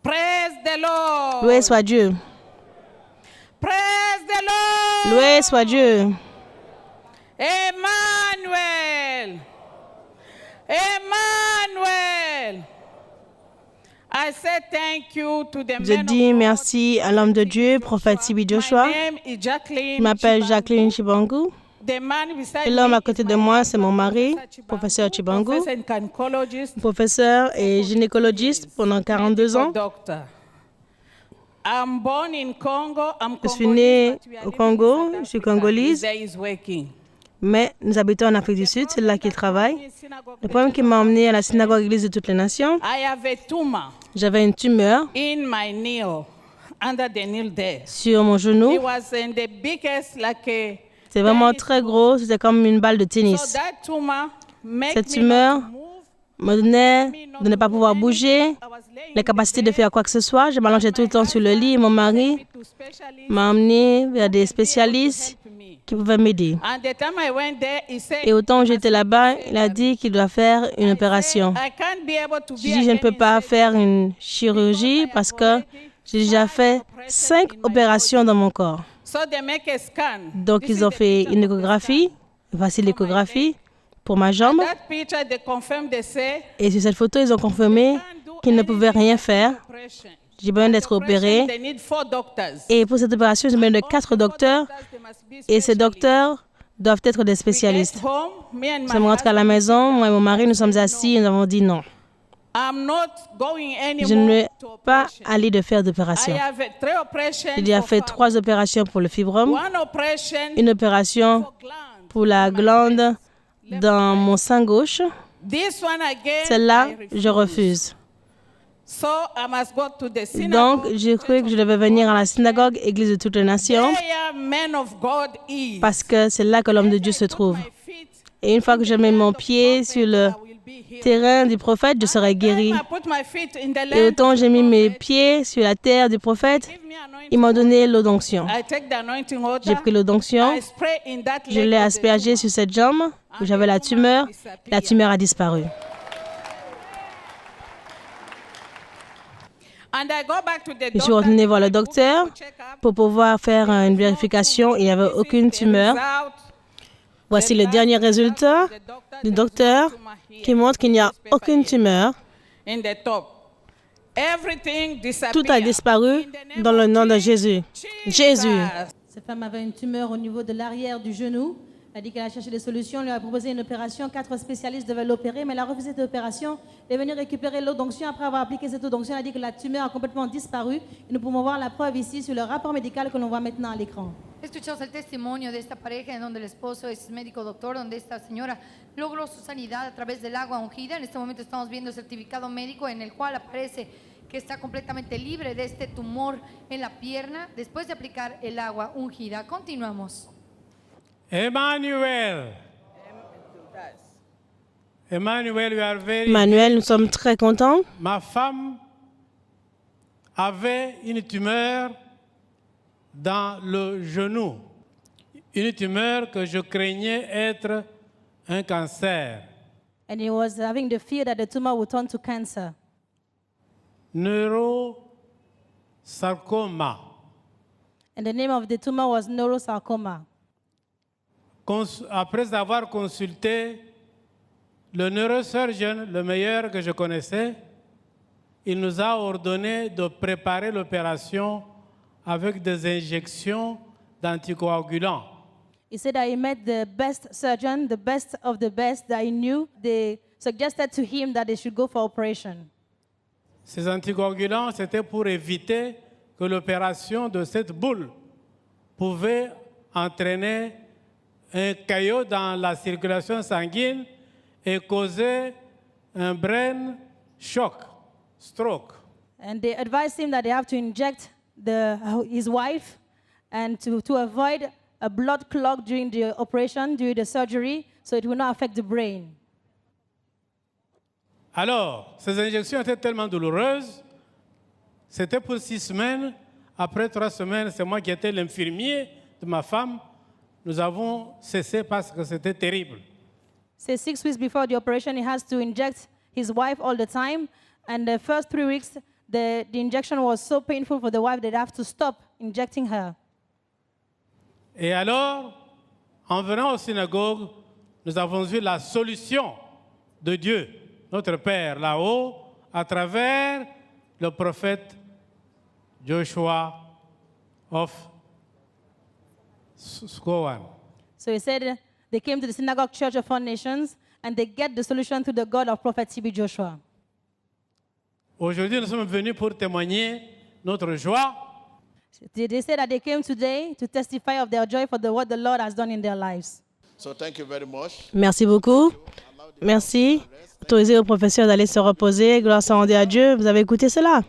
Praise the Lord. Loué soit Dieu. Praise the Lord. Loué soit Dieu. Emmanuel. Emmanuel. I say thank you to the Je man dis of God. merci à l'homme de Dieu, prophète Tibi Joshua. My name is Je Jacqueline. m'appelle Chibangu. Jacqueline Chibangu. The man beside Et l'homme me à côté is de my moi, c'est mon husband, mari, Professor professeur Chibangu, Professor and gynecologist, professeur et gynécologiste pendant 42 medical ans. doctor. I'm born in Congo. I'm Je suis Congolese, née but we are au living in Congo, South je suis Africa. congolaise, There is working. mais nous habitons en Afrique du Sud, c'est là qu'il travaille. Le problème qui m'a emmené à la synagogue Église de toutes les nations, I have a tumor j'avais une tumeur in my nail, under the nail there. sur mon genou. It was in the biggest, like a C'est vraiment tennis très ball. gros, c'était comme une balle de So tennis. that tumor make Cette me tumeur not to move, me donnait me not de ne to pas do pouvoir anything. bouger, I was laying la in the capacité de bed. faire quoi que ce soit. Je m'allongeais tout le temps sur le lit et mon mari To specialists m'a emmené vers des who can be able to spécialistes help me. qui pouvaient m'aider. And the time I went there, he said, Et au temps où "You j'étais must là-bas, make il a dit qu'il doit faire une opération. I can't be able to Je be dis, je ne again peux in pas surgery faire une chirurgie parce que j'ai déjà fait 5 opérations dans mon corps. So they make a scan. Donc, This ils is ont the fait picture une of the échographie. scan. Voici l'échographie pour ma jambe. That picture, they confirm, they say, Et sur cette photo, ils ont confirmé can't do qu'ils ne pouvaient anything rien with faire. the operation. J'ai besoin d'être Operation, opéré. they need 4 doctors. Et pour cette opération, j'ai besoin de 4 docteurs. They must be Et ces specialists. docteurs doivent être des We spécialistes. get home, me and Nous my sommes rentrés à la husband, maison, moi et mon mari, nous sommes assis et nous avons dit non. I'm not going Je ne anymore vais to pas operation. aller de faire I d'opération. have 3 operations J'ai déjà for fait fibroid. 3 opérations pour le fibrome, One operation une opération for gland. pour la glande dans mon sein gauche. This one again, Celle-là, I je refuse. So I must go to the synagogue. Donc, j'ai cru que je devais venir à la synagogue, Église de toutes les nations, There man of God is. parce que c'est là que l'homme de Dieu se trouve. My feet Et une fois que je mets mon pied sur le I will be healed. terrain du prophète, je serai guéri. I put my feet in the Et land autant of j'ai the mis mes prophet, pieds sur la terre du prophète, give me anointing. ils m'ont donné l'eau d'onction. I take the anointing water. J'ai pris l'eau d'onction, I spray in that je leg l'ai of the aspergée tumor. sur cette jambe où j'avais la tumeur. La tumeur a disparu. And I go back to the Je suis doctor retournée voir le to book docteur for check-up. pour pouvoir faire une vérification. Il n'y avait aucune tumeur. Voici le dernier résultat du docteur qui montre qu'il n'y a aucune tumeur. In the top. Everything Tout a disappeared. disparu dans le nom de Jésus. Jésus. Cette femme avait une tumeur au niveau de l'arrière du genou. Elle a dit qu'elle a cherché des solutions, lui a proposé une opération. 4 spécialistes devaient l'opérer, mais elle a refusé cette opération. Elle est venue récupérer l'eau d'onction. Après avoir appliqué cette eau d'onction, elle a dit que la tumeur a complètement disparu. Et nous pouvons voir la preuve ici sur le rapport médical que l'on voit maintenant à l'écran. Escuchamos el testimonio de esta pareja en donde el esposo es médico doctor, donde esta señora logró su sanidad a través del agua ungida. En este momento estamos viendo el certificado médico en el cual aparece que está completamente libre de este tumor en la pierna después de aplicar el agua ungida. Continuamos. Emmanuel. Emmanuel, we are very. Manuel, nous sommes très contents. Ma femme avait une tumeur dans le genou. Une tumeur que je craignais être un cancer. And he was having the fear that the tumor would turn to cancer. Neurosarcoma. And the name of the tumor was neurosarcoma. Après avoir consulté le neurosurgeon, le meilleur que je connaissais, il nous a ordonné de préparer l'opération avec des injections d'anticoagulants. He said that he met the best surgeon, the best of the best that he knew. They suggested to him that they should go for operation. Ces anticoagulants, c'était pour éviter que l'opération de cette boule pouvait entraîner un caillot dans la circulation sanguine et causer un brain shock, stroke. And they advised him that they have to inject his wife and to avoid a blood clot during the operation, during the surgery, so it will not affect the brain. Alors, ces injections étaient tellement douloureuses, c'était pour 6 semaines. Après 3 semaines, c'est moi qui étais l'infirmier de ma femme. Nous avons cessé parce que c'était terrible. So 6 weeks before the operation, he has to inject his wife all the time. And the first 3 weeks, the injection was so painful for the wife that they have to stop injecting her. Et alors, en venant aux synagogues, nous avons vu la solution de Dieu, notre Père, là-haut, à travers le prophète Joshua of Skowan. So he said they came to the Synagogue Church of All Nations and they get the solution through the God of Prophet TB Joshua. Aujourd'hui, nous sommes venus pour témoigner notre joie They said that they came today to testify of their joy for what the Lord has done in their lives. So thank you very much. Merci beaucoup. Merci. Autorisez au professeur d'aller se reposer. Gloire soit rendue à Dieu. Vous avez écouté cela.